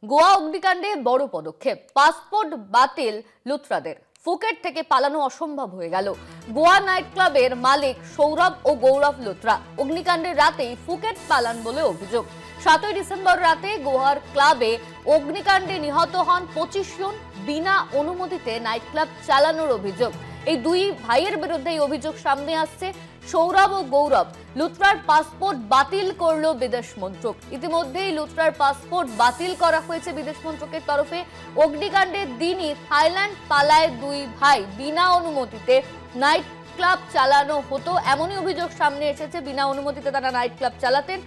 গোয়া অগ্নিকাণ্ডে বড় পদক্ষেপ, পাসপোর্ট বাতিল লুথরাদের। ফুকেট থেকে পালানো অসম্ভব হয়ে গেল। গোয়া নাইট ক্লাবের মালিক সৌরভ ও গৌরব লুথরা অগ্নিকাণ্ডের রাতেই ফুকেট পালান বলে অভিযোগ। 7ই ডিসেম্বর রাতে গোয়ার ক্লাবে অগ্নিকাণ্ডে নিহত হন 25 জন। বিনা অনুমতিতে নাইট ক্লাব চালানোর অভিযোগ। এই দুই ভাইয়ের বিরুদ্ধে এই অভিযোগ সামনে আসছে। সৌরভ ও গৌরব লুথরার পাসপোর্ট বাতিল করলো বিদেশ মন্ত্রক। ইতিমধ্যেই লুথরার পাসপোর্ট বাতিল করা হয়েছে বিদেশ মন্ত্রকের তরফে। অগ্নিকাণ্ডের দিনই থাইল্যান্ড পালায় দুই ভাই। বিনা অনুমতিতে নাইট ক্লাব চালানো হতো, এমনই অভিযোগ সামনে এসেছে। বিনা অনুমতিতে তারা নাইট ক্লাব চালাতেন,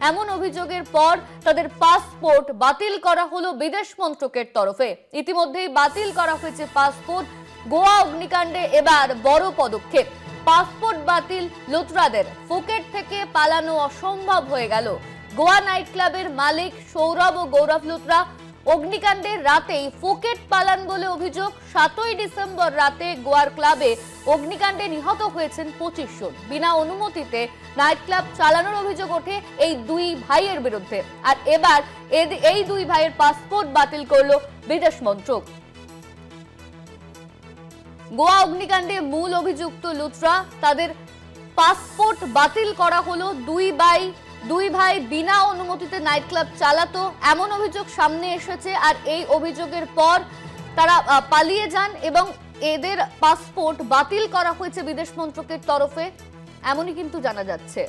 এমন অভিযোগের পর তাদের পাসপোর্ট বাতিল করা হলো বিদেশ মন্ত্রকের তরফে। ইতিমধ্যেই বাতিল করা হয়েছে পাসপোর্ট। গোয়া অগ্নিকাণ্ডে এবার বড় পদক্ষেপ, পাসপোর্ট বাতিল লুথরাদের। ফুকেট থেকে পালানো অসম্ভব হয়ে গেল। গোয়া নাইট ক্লাবের মালিক সৌরভ ও গৌরব লুথরা অগ্নিকাণ্ডের রাতেই ফুকেট পালান বলে অভিযোগ। 7ই ডিসেম্বর রাতে গোয়ার ক্লাবে অগ্নিকাণ্ডে নিহত হয়েছেন 25 জন। বিনা অনুমতিতে নাইট ক্লাব চালানোর অভিযোগ ওঠে এই দুই ভাইয়ের বিরুদ্ধে। আর এবার এই দুই ভাইয়ের পাসপোর্ট বাতিল করলো বিদেশ মন্ত্রক। গোয়া অগ্নিকাণ্ডে মূল অভিযুক্ত লুথরা, তাদের পাসপোর্ট বাতিল করা হলো। দুই ভাই বিনা অনুমতিতে নাইট ক্লাব চালাতো, এমন অভিযোগ সামনে এসেছে। আর এই অভিযোগের পর তারা পালিয়ে যান এবং এদের পাসপোর্ট বাতিল করা হয়েছে বিদেশ মন্ত্রকের তরফে, এমনই কিন্তু জানা যাচ্ছে।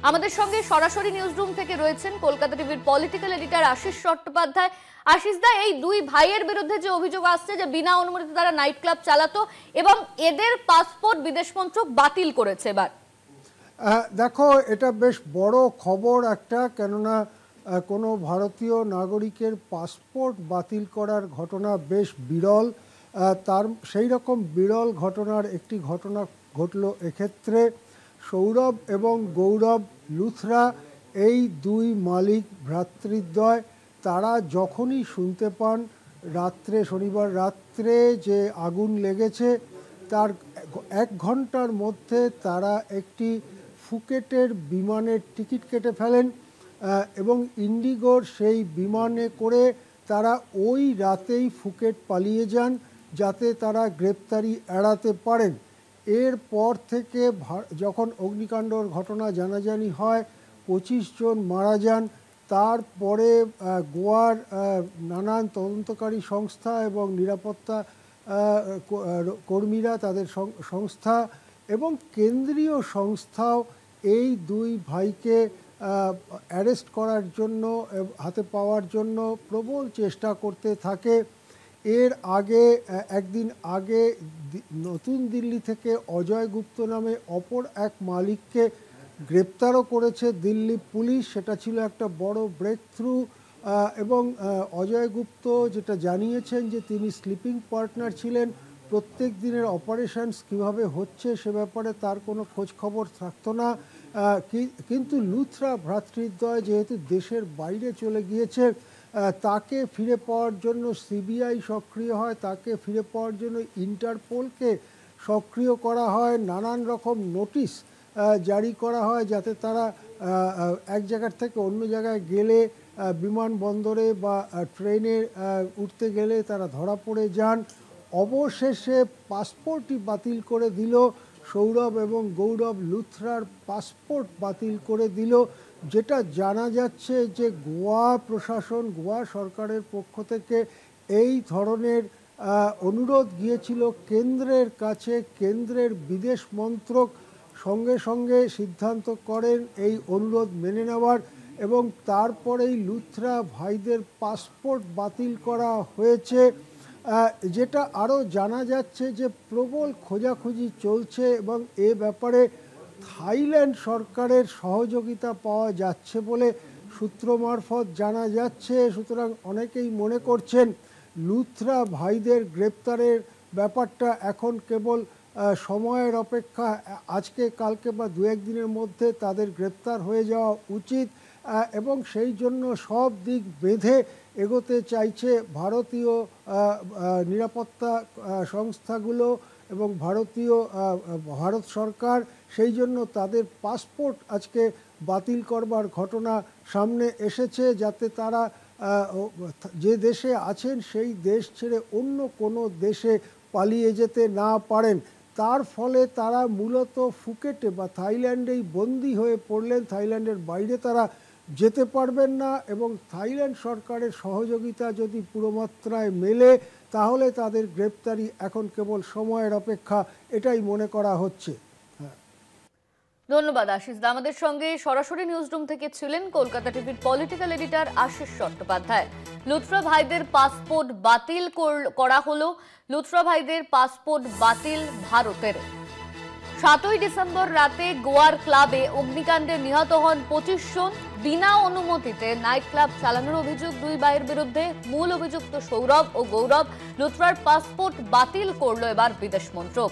আমাদের সঙ্গে সরাসরি নিউজরুম থেকে রয়েছেন কলকাতা টিভির পলিটিক্যাল এডিটর আশিস চট্টোপাধ্যায়। আশিস দা, এই দুই ভাইয়ের বিরুদ্ধে যে অভিযোগ আসছে যে বিনা অনুমতিতে তারা নাইট ক্লাব চালাতো এবং এদের পাসপোর্ট বিদেশ মন্ত্রক বাতিল করেছে, এবার দেখো, এটা বেশ বড় খবর একটা, কেননা কোনো ভারতীয় নাগরিকের পাসপোর্ট বাতিল করার ঘটনা বেশ বিরল। তার সেই রকম বিরল ঘটনার একটি ঘটনা ঘটল এক্ষেত্রে। সৌরভ এবং গৌরব লুথরা, এই দুই মালিক ভ্রাতৃদ্বয়, তারা যখনই শুনতে পান শনিবার রাত্রে যে আগুন লেগেছে, তার 1 ঘন্টার মধ্যে তারা একটি ফুকেটের বিমানের টিকিট কেটে ফেলেন এবং ইন্ডিগোর সেই বিমানে করে তারা ওই রাতেই ফুকেট পালিয়ে যান, যাতে তারা গ্রেপ্তারি এড়াতে পারেন। এরপর থেকে যখন অগ্নিকাণ্ডর ঘটনা জানাজানি হয়, 25 জন মারা যান। তারপরে গোয়ার নানান তদন্তকারী সংস্থা এবং নিরাপত্তা কর্মীরা, তাদের সংস্থা এবং কেন্দ্রীয় সংস্থাও এই দুই ভাইকে অ্যারেস্ট করার জন্য, হাতে পাওয়ার জন্য প্রবল চেষ্টা করতে থাকে। এর আগে একদিন আগে নতুন দিল্লি থেকে অজয় গুপ্ত নামে অপর এক মালিককে গ্রেপ্তারও করেছে দিল্লি পুলিশ। সেটা ছিল একটা বড় ব্রেক থ্রু। এবং অজয় গুপ্ত যেটা জানিয়েছেন যে তিনি স্লিপিং পার্টনার ছিলেন, প্রত্যেক দিনের অপারেশনস কীভাবে হচ্ছে সে ব্যাপারে তার কোনো খোঁজ খবর থাকতো না। কিন্তু লুথরা ভ্রাতৃদ্বয় যেহেতু দেশের বাইরে চলে গিয়েছে, তাকে ফিরে পাওয়ার জন্য সিবিআই সক্রিয় হয়, তাকে ফিরে পাওয়ার জন্য ইন্টারপোলকে সক্রিয় করা হয়, নানান রকম নোটিশ জারি করা হয় যাতে তারা এক জায়গার থেকে অন্য জায়গায় গেলে, বিমানবন্দরে বা ট্রেনে উঠতে গেলে তারা ধরা পড়ে যান। অবশেষে পাসপোর্টই বাতিল করে দিল, সৌরভ এবং গৌরব লুথরার পাসপোর্ট বাতিল করে দিল। যেটা জানা যাচ্ছে যে গোয়া প্রশাসন, গোয়া সরকারের পক্ষ থেকে এই ধরনের অনুরোধ গিয়েছিল কেন্দ্রের কাছে। কেন্দ্রের বিদেশ মন্ত্রক সঙ্গে সঙ্গে সিদ্ধান্ত করেন এই অনুরোধ মেনে নেওয়ার, এবং তারপরেই লুথরা ভাইদের পাসপোর্ট বাতিল করা হয়েছে। যেটা আরও জানা যাচ্ছে যে প্রবল খোঁজাখুঁজি চলছে এবং এ ব্যাপারে থাইল্যান্ড সরকারের সহযোগিতা পাওয়া যাচ্ছে বলে সূত্র মারফত জানা যাচ্ছে। সুতরাং অনেকেই মনে করছেন লুথরা ভাইদের গ্রেপ্তারের ব্যাপারটা এখন কেবল সময়ের অপেক্ষা। আজকে কালকে বা 2-1 দিনের মধ্যে তাদের গ্রেপ্তার হয়ে যাওয়া উচিত এবং সেই জন্য সব দিক বেঁধে এগোতে চাইছে ভারতীয় নিরাপত্তা সংস্থাগুলো এবং ভারত সরকার। সেই জন্য তাদের পাসপোর্ট আজকে বাতিল করবার ঘটনা সামনে এসেছে, যাতে তারা যে দেশে আছেন সেই দেশ ছেড়ে অন্য কোনো দেশে পালিয়ে যেতে না পারেন। তার ফলে তারা মূলত ফুকেটে বা থাইল্যান্ডেই বন্দী হয়ে পড়লেন। থাইল্যান্ডের বাইরে তারা যেতে পারবেন না এবং থাইল্যান্ড সরকারের সহযোগিতা যদি পুরোমাত্রায় মেলে তাহলে তাদের গ্রেপ্তারি এখন কেবল সময়ের অপেক্ষা, এটাই মনে করা হচ্ছে। ধন্যবাদ আশিস দা। আমাদের সঙ্গে সরাসরি নিউজ রুম থেকে ছিলেন কলকাতা টিভির পলিটিক্যাল এডিটর আশিস চট্টোপাধ্যায়। লুথরা ভাইদের পাসপোর্ট বাতিল করা হলো। লুথরা ভাইদের পাসপোর্ট বাতিল ভারতের। 7ই ডিসেম্বর রাতে গোয়ার ক্লাবে অগ্নিকাণ্ডে নিহত হন 25 জন। বিনা অনুমতিতে নাইট ক্লাব চালানোর অভিযোগ দুই ভাইয়ের বিরুদ্ধে। মূল অভিযুক্ত সৌরভ ও গৌরব লুথরার পাসপোর্ট বাতিল করল এবার বিদেশ মন্ত্রক।